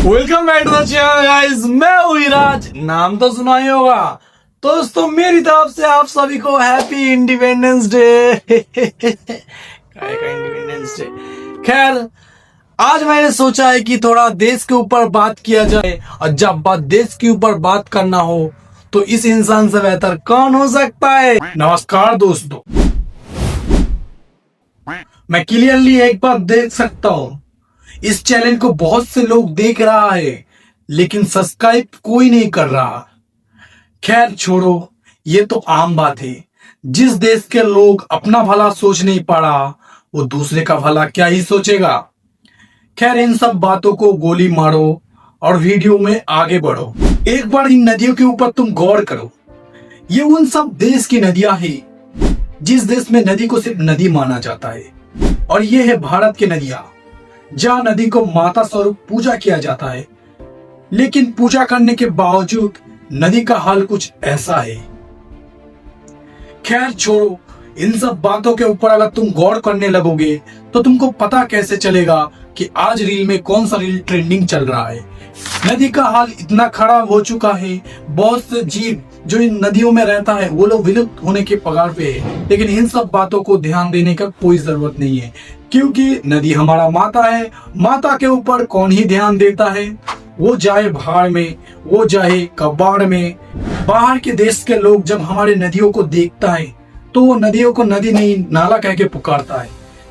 Welcome back to the channel guys. मैं हूं विराज, नाम तो सुना ही होगा। दोस्तों मेरी तरफ से आप सभी को हैप्पी इंडिपेंडेंस डे। काय का इंडिपेंडेंस डे। खैर, आज मैंने सोचा है कि थोड़ा देश के ऊपर बात किया जाए, और जब बात देश के ऊपर बात करना हो तो इस इंसान से बेहतर कौन हो सकता है। नमस्कार दोस्तों, मैं क्लियरली एक बात देख सकता हूं, इस चैनल को बहुत से लोग देख रहा है लेकिन सब्सक्राइब कोई नहीं कर रहा। खैर छोड़ो, ये तो आम बात है। जिस देश के लोग अपना भला सोच नहीं पा रहा, वो दूसरे का भला क्या ही सोचेगा। खैर, इन सब बातों को गोली मारो और वीडियो में आगे बढ़ो। एक बार इन नदियों के ऊपर तुम गौर करो। ये उन सब देश की नदियां हैं जिस देश में नदी को सिर्फ नदी माना जाता है, और ये है भारत की नदियां, जहां नदी को माता स्वरूप पूजा किया जाता है। लेकिन पूजा करने के बावजूद नदी का हाल कुछ ऐसा है। खैर छोड़ो, इन सब बातों के ऊपर अगर तुम गौर करने लगोगे तो तुमको पता कैसे चलेगा कि आज रील में कौन सा रील ट्रेंडिंग चल रहा है। नदी का हाल इतना खराब हो चुका है, बहुत से जीव जो इन नदियों में रहता है वो लोग विलुप्त होने के कगार पे है। लेकिन इन सब बातों को ध्यान देने का कोई जरूरत नहीं है, क्योंकि नदी हमारा माता है। माता के ऊपर कौन ही ध्यान देता है, वो जाए भाड़ में, वो जाए कबाड़ में। बाहर के देश के लोग जब हमारे नदियों को देखता है तो वो नदियों को नदी नहीं नाला कह के पुकारता है।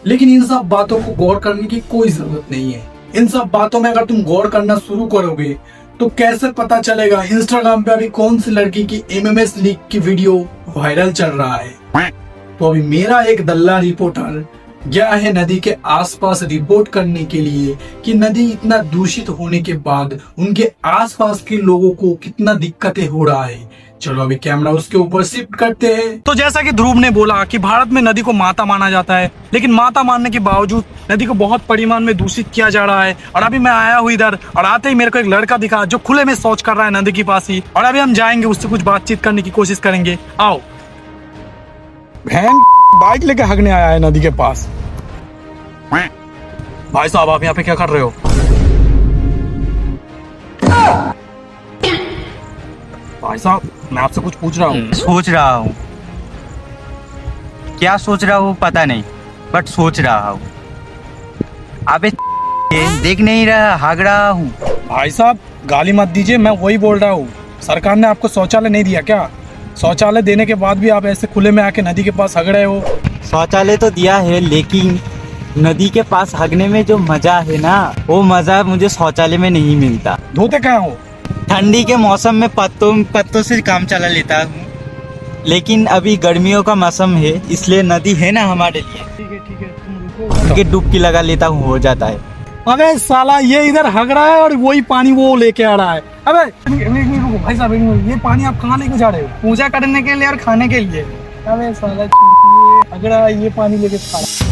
लेकिन इन सब बातों को गौर करने की कोई जरूरत नहीं है। इन सब बातों में अगर तुम गौर करना शुरू करोगे तो कैसे पता चलेगा इंस्टाग्राम पे अभी कौन सी लड़की की एमएमएस लीग की वीडियो वायरल चल रहा है। तो अभी मेरा एक दल्ला रिपोर्टर गया है नदी के आसपास रिपोर्ट करने के लिए कि नदी इतना दूषित होने के बाद उनके आसपास के लोगों को कितना दिक्कतें हो रहा है। चलो अभी कैमरा उसके ऊपर शिफ्ट करते हैं। तो जैसा कि ध्रुव ने बोला कि भारत में नदी को माता माना जाता है, लेकिन माता मानने के बावजूद नदी को बहुत परिमाण में दूषित किया जा रहा है। और अभी मैं आया हूँ इधर, और आते ही मेरे को एक लड़का दिखा जो खुले में शौच कर रहा है नदी के पास ही। और अभी हम जाएंगे, उससे कुछ बातचीत करने की कोशिश करेंगे। आओ। बहन बाइक लेके हगने आया है नदी के पास। भाई साहब, आप यहाँ पे क्या कर रहे हो? भाई साहब, मैं आपसे कुछ पूछ रहा हूँ। सोच रहा हूँ, क्या सोच रहा हूँ पता नहीं, बट सोच रहा हूँ। अबे देख नहीं रहा, भाग रहा हूँ। भाई साहब गाली मत दीजिए, मैं वही बोल रहा हूँ। सरकार ने आपको शौचालय नहीं दिया क्या? शौचालय देने के बाद भी आप ऐसे खुले में आके नदी के पास हग रहे हो। शौचालय तो दिया है, लेकिन नदी के पास हगने में जो मजा है ना, वो मजा मुझे शौचालय में नहीं मिलता। धोते कहाँ हो? ठंडी के मौसम में पत्तों से काम चला लेता हूँ, लेकिन अभी गर्मियों का मौसम है, इसलिए नदी है ना हमारे लिए। ठीक है, तुम रुको। कि डुबकी लगा लेता हूँ, हो जाता है। अबे साला, ये इधर हग रहा है और वही पानी वो लेके आ रहा है। अबे रुको भाई साहब, ये पानी आप कहाँ लेके जा रहे हो? पूजा करने के लिए और खाने के लिए। अबे साला हग रहा है, ये पानी लेके खा रहा है।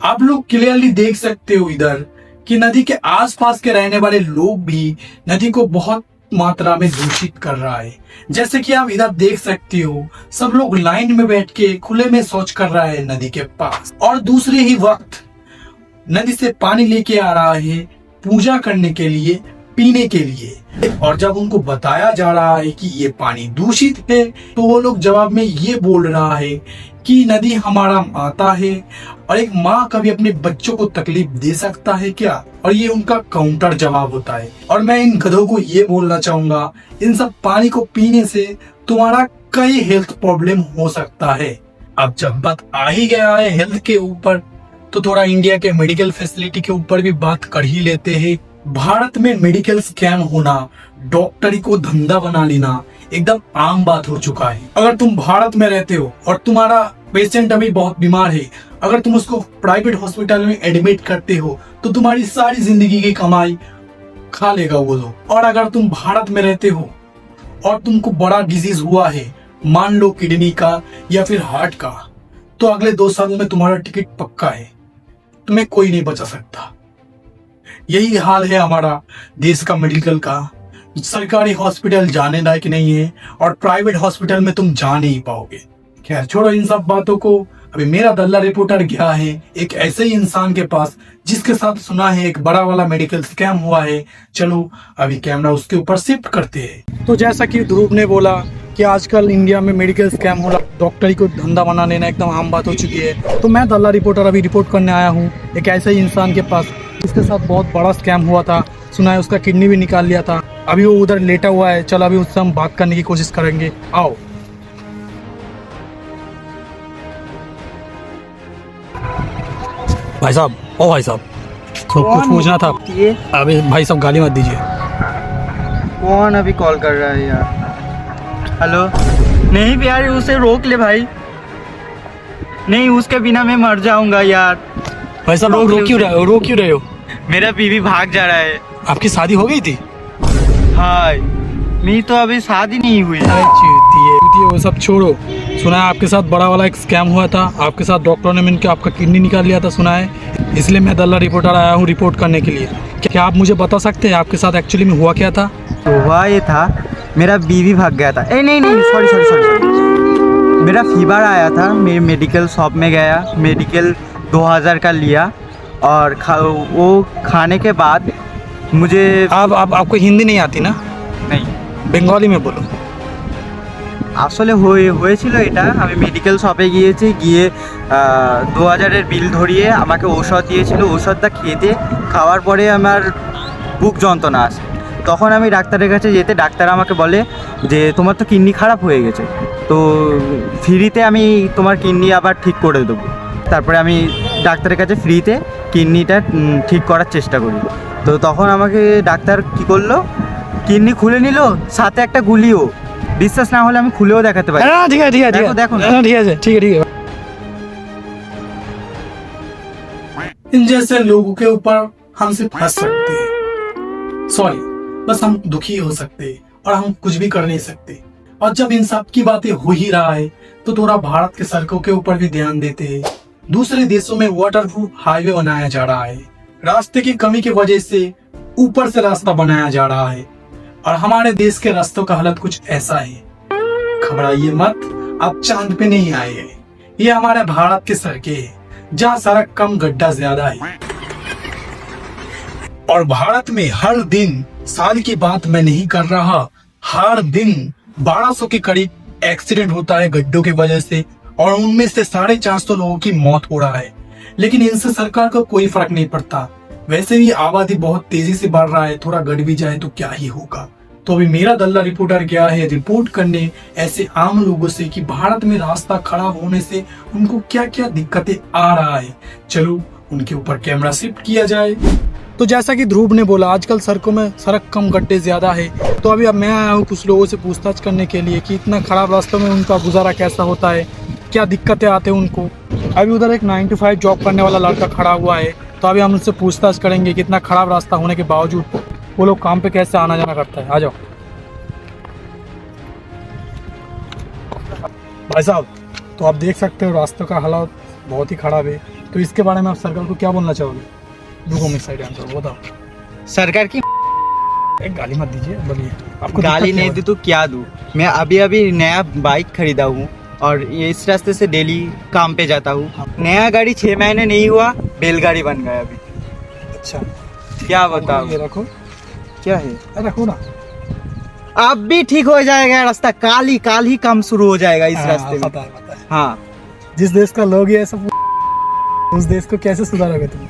आप लोग क्लियरली देख सकते हो इधर कि नदी के आसपास के रहने वाले लोग भी नदी को बहुत मात्रा में दूषित कर रहा है। जैसे कि आप इधर देख सकते हो, सब लोग लाइन में बैठ के खुले में शौच कर रहा है नदी के पास, और दूसरे ही वक्त नदी से पानी लेके आ रहा है पूजा करने के लिए, पीने के लिए। और जब उनको बताया जा रहा है कि ये पानी दूषित है, तो वो लोग जवाब में ये बोल रहा है कि नदी हमारा माता है, और एक माँ कभी अपने बच्चों को तकलीफ दे सकता है क्या? और ये उनका काउंटर जवाब होता है। और मैं इन गधों को ये बोलना चाहूंगा, इन सब पानी को पीने से तुम्हारा कई हेल्थ प्रॉब्लम हो सकता है। अब जब बात आ ही गया है हेल्थ के ऊपर, तो थोड़ा इंडिया के मेडिकल फैसिलिटी के ऊपर भी बात कर ही लेते हैं। भारत में मेडिकल स्कैम होना, डॉक्टरी को धंधा बना लेना एकदम आम बात हो चुका है। अगर तुम भारत में रहते हो और तुम्हारा पेशेंट अभी बहुत बीमार है, अगर तुम उसको प्राइवेट हॉस्पिटल में एडमिट करते हो तो तुम्हारी सारी जिंदगी की कमाई खा लेगा वो लोग। और अगर तुम भारत में रहते हो और तुमको बड़ा डिजीज हुआ है, मान लो किडनी का या फिर हार्ट का, तो अगले 2 सालों में तुम्हारा टिकट पक्का है, तुम्हें कोई नहीं बचा सकता। यही हाल है हमारा देश का मेडिकल का। सरकारी हॉस्पिटल जाने लायक नहीं है, और प्राइवेट हॉस्पिटल में तुम जा नहीं पाओगे। खैर छोड़ो इन सब बातों को, अभी मेरा दल्ला रिपोर्टर गया है एक ऐसे ही इंसान के पास जिसके साथ सुना है एक बड़ा वाला मेडिकल स्कैम हुआ है। चलो अभी कैमरा उसके ऊपर शिफ्ट करते हैं। तो जैसा कि ध्रुव ने बोला कि आजकल इंडिया में मेडिकल स्कैम हो रहा, डॉक्टरी को धंधा बना लेना एकदम आम बात हो चुकी है। तो मैं दल्ला रिपोर्टर अभी रिपोर्ट करने आया हूँ एक ऐसे ही इंसान के पास जिसके साथ बहुत बड़ा स्कैम हुआ था। सुना है उसका किडनी भी निकाल लिया था, अभी वो उधर लेटा हुआ है। चलो अभी उससे हम बात करने की कोशिश करेंगे, आओ। भाई साहब, ओ भाई साहब, तो कुछ पूछना था। ये अभी भाई साहब गाली मत दीजिए। कौन अभी कॉल कर रहा है यार? हेलो? नहीं यार, उसे रोक ले भाई। नहीं, उसके बिना मैं मर जाऊंगा यार। भाई साहब रो क्यों रहे हो? मेरा बीवी भाग जा रहा है। आपकी शादी हो गई थी? हाय, मेरी तो अभी शादी नहीं हुई। अरे चूतिए, वो सब छोड़ो। सुना है आपके साथ बड़ा वाला एक स्कैम हुआ था, आपके साथ डॉक्टरों ने मिलकर आपका किडनी निकाल लिया था, सुना है। इसलिए मैं दल्ला रिपोर्टर आया हूँ रिपोर्ट करने के लिए। क्या आप मुझे बता सकते हैं आपके साथ एक्चुअली में हुआ क्या था? तो हुआ ये था, मेरा बीवी भाग गया था। नहीं, सॉरी। मेरा फीवर आया था, मेरे मेडिकल शॉप में गया, मेडिकल 2000 का लिया और वो खाने के बाद मुझे आपको हिंदी नहीं आती ना? नहीं, বেঙ্গলি में बोलो। আসলে হয়েছিল এটা, আমি মেডিকেল শপে গিয়ে 2000-এর বিল ধরিয়ে আমাকে ঔষধ দিয়েছিল। ঔষধটা খাওয়ার পরে আমার বুক যন্ত্রণা আসে। তখন আমি ডাক্তারের কাছে যেতে ডাক্তার আমাকে বলে যে তোমার তো কিডনি খারাপ হয়ে গেছে, তো ফ্রিতে আমি তোমার কিডনি আবার ঠিক করে দেবো। তারপরে আমি ডাক্তারের কাছে ফ্রিতে কিডনিটা ঠিক করার চেষ্টা করি। তো তখন আমাকে ডাক্তার কী করলো, কিডনি খুলে নিল, সাথে একটা গুলিও। বিশ্বাস না হলে আমি খুলেও দেখাতে পারি। ঠিক আছে দেখো না। ठीक है। इन जैसे लोगों के ऊपर हम सिर्फ हंस सकते हैं, सॉरी, बस हम दुखी हो सकते हैं और हम कुछ भी कर नहीं सकते। और जब इन सब की बातें हो ही रहा है तो थोड़ा भारत के सड़कों के ऊपर भी ध्यान देते हैं। दूसरे देशों में वाटरप्रूफ हाईवे बनाया जा रहा है, रास्ते की कमी की वजह से ऊपर से रास्ता बनाया जा रहा है और हमारे देश के रास्तों का हालत कुछ ऐसा है। घबराइए मत, आप चांद पे नहीं आए हैं, ये हमारे भारत की सड़कें हैं जहाँ सड़क कम गड्ढा ज्यादा है। और भारत में हर दिन, साल की बात मैं नहीं कर रहा, हर दिन 1200 के करीब एक्सीडेंट होता है गड्ढों की वजह से और उनमें से 450 लोगों की मौत हो रहा है। लेकिन इनसे सरकार को कोई फर्क नहीं पड़ता। वैसे भी आबादी बहुत तेजी से बढ़ रहा है, थोड़ा गड़ भी जाए तो क्या ही होगा। तो अभी मेरा दल्ला रिपोर्टर गया है रिपोर्ट करने ऐसे आम लोगों से कि भारत में रास्ता खराब होने से उनको क्या क्या दिक्कतें आ रहा है। चलो उनके ऊपर कैमरा शिफ्ट किया जाए। तो जैसा कि ध्रुव ने बोला आजकल सड़कों में सड़क कम गड्ढे ज्यादा है, तो अभी अब मैं आया हूँ कुछ लोगों से पूछताछ करने के लिए कि इतना खराब रास्तों में उनका गुजारा कैसा होता है, क्या दिक्कतें आते हैं उनको। अभी उधर एक 9 to 5 जॉब करने वाला लड़का खड़ा हुआ है, तो अभी हम उनसे पूछताछ करेंगे कि इतना खराब रास्ता होने के बावजूद वो लोग काम पे कैसे आना जाना करता है। आ जाओ भाई साहब, तो आप देख सकते हो रास्तों का हालत बहुत ही खराब है, तो इसके बारे में आप सरकार को क्या बोलना चाहोगे? रुको मैं साइड आंसर बताओ। सरकार की एक गाली मत दीजिए, बोलिए। आपको गाली दिक्कत नहीं क्या दी तो क्या दूँ? मैं अभी नया बाइक खरीदा हूँ और ये इस रास्ते से डेली काम पे जाता हूँ। नया गाड़ी 6 महीने नहीं हुआ, बैलगाड़ी बन गया अभी। है? अच्छा क्या बताओ? ये रखो, क्या है? रखो ना। अब भी ठीक हो जाएगा रास्ता, काल ही काम शुरू हो जाएगा इस रास्ते में। पता है। हाँ, जिस देश का लोग ये सब, उस देश को कैसे सुधारोगे तुम?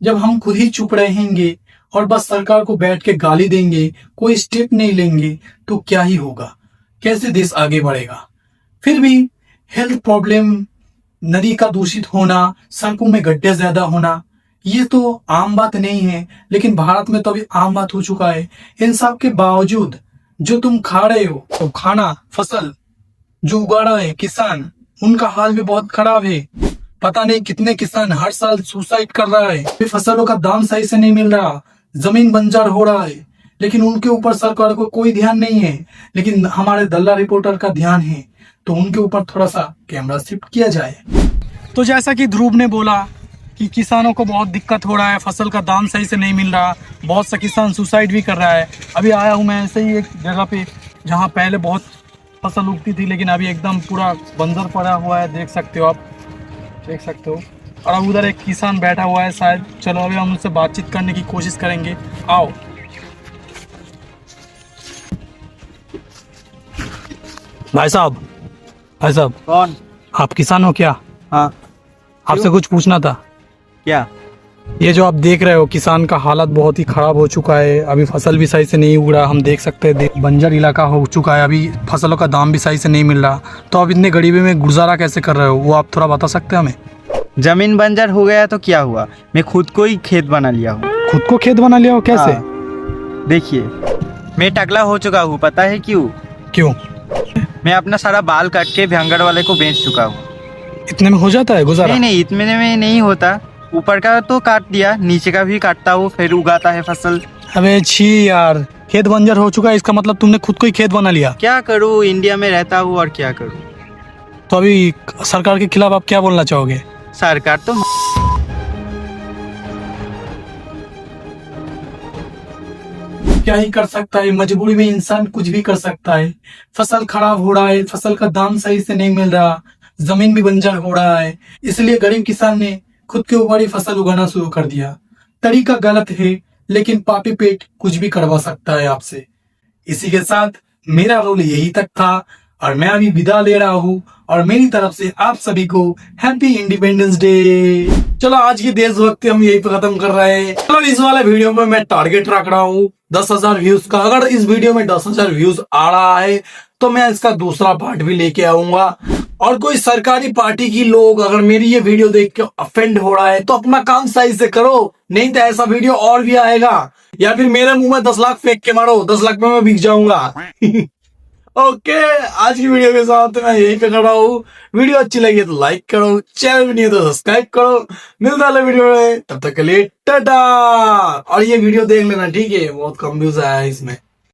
जब हम खुद ही चुप रहेंगे और बस सरकार को बैठ के गाली देंगे, कोई स्टेप नहीं लेंगे, तो क्या ही होगा? कैसे देश आगे बढ़ेगा? फिर भी हेल्थ प्रॉब्लम, नदी का दूषित होना, सड़कों में गड्ढे ज्यादा होना, ये तो आम बात नहीं है, लेकिन भारत में तो अभी आम बात हो चुका है। इन सब के बावजूद जो तुम खा रहे हो, तो खाना, फसल जो उगा रहा है किसान, उनका हाल भी बहुत खराब है। पता नहीं कितने किसान हर साल सुसाइड कर रहा है, फसलों का दाम सही से नहीं मिल रहा, जमीन बंजर हो रहा है, लेकिन उनके ऊपर सरकार को कोई ध्यान नहीं है। लेकिन हमारे दल्ला रिपोर्टर का ध्यान है, तो उनके ऊपर थोड़ा सा कैमरा शिफ्ट किया जाए। तो जैसा कि ध्रुव ने बोला कि किसानों को बहुत दिक्कत हो रहा है, फसल का दाम सही से नहीं मिल रहा, बहुत सा किसान सुसाइड भी कर रहा है। अभी आया हूँ मैं ऐसे ही एक जगह पे जहाँ पहले बहुत फसल उगती थी, लेकिन अभी एकदम पूरा बंजर पड़ा हुआ है, देख सकते हो आप, देख सकते हो। और अब उधर एक किसान बैठा हुआ है शायद, चलो अभी हम उससे बातचीत करने की कोशिश करेंगे, आओ। भाई साहब, भाई साहब, कौन? आप किसान हो क्या? हाँ। आपसे कुछ पूछना था। क्या? ये जो आप देख रहे हो, किसान का हालत बहुत ही खराब हो चुका है, अभी फसल भी सही से नहीं उग रहा, हम देख सकते हैं बंजर इलाका हो चुका है, अभी फसलों का दाम भी सही से नहीं मिल रहा, तो आप इतने गरीबी में गुजारा कैसे कर रहे हो, वो आप थोड़ा बता सकते हैं हमें? जमीन बंजर हो गया तो क्या हुआ, मैं खुद को ही खेत बना लिया हूँ। खुद को खेत बना लिया हो, कैसे? देखिए, मैं टकला हो चुका हूँ, पता है क्यों? क्यों? मैं अपना सारा बाल काट के भयंकर वाले को बेच चुका हूँ। इतने में हो जाता है गुजारा? नहीं नहीं, इतने में नहीं होता, ऊपर का तो काट दिया, नीचे का भी काटता हूँ, फिर उगाता है फसल। अबे छी यार, खेत बंजर हो चुका है, इसका मतलब तुमने खुद को ही खेत बना लिया? क्या करूँ, इंडिया में रहता हूँ और क्या करूँ। तो अभी सरकार के खिलाफ आप क्या बोलना चाहोगे? सरकार तो क्या ही कर सकता है, मजबूरी में इंसान कुछ भी कर सकता है। फसल खराब हो रहा है, फसल का दाम सही से नहीं मिल रहा, जमीन भी बंजर हो रहा है, इसलिए गरीब किसान ने खुद के ऊपर ही फसल उगाना शुरू कर दिया। तरीका गलत है, लेकिन पापी पेट कुछ भी करवा सकता है आपसे। इसी के साथ मेरा रोल यही तक था और मैं अभी विदा ले रहा हूँ, और मेरी तरफ से आप सभी को हैप्पी इंडिपेंडेंस डे। चलो आज की देशभक्ति हम यही पे खत्म कर रहे हैं। चलो इस वाले वीडियो में मैं टारगेट रख रहा हूँ 10,000 व्यूज का। अगर इस वीडियो में 10,000 व्यूज आ रहा है तो मैं इसका दूसरा पार्ट भी लेके आऊंगा। और कोई सरकारी पार्टी की लोग अगर मेरी ये वीडियो देख के ऑफेंड हो रहा है तो अपना काम सही से करो, नहीं तो ऐसा वीडियो और भी आएगा, या फिर मेरे मुंह में 10 लाख फेंक के मारो, 10 लाख में मैं बिक जाऊंगा। ओके, आज की वीडियो के साथ मैं यहीं पे खड़ा हूँ। वीडियो अच्छी लगी तो लाइक करो, चैनल भी नहीं है तो सब्सक्राइब करो। मिलता है वीडियो में, तब तक के लिए टाटा। और ये वीडियो देख लेना, ठीक है, बहुत कम व्यूज आया है इसमें।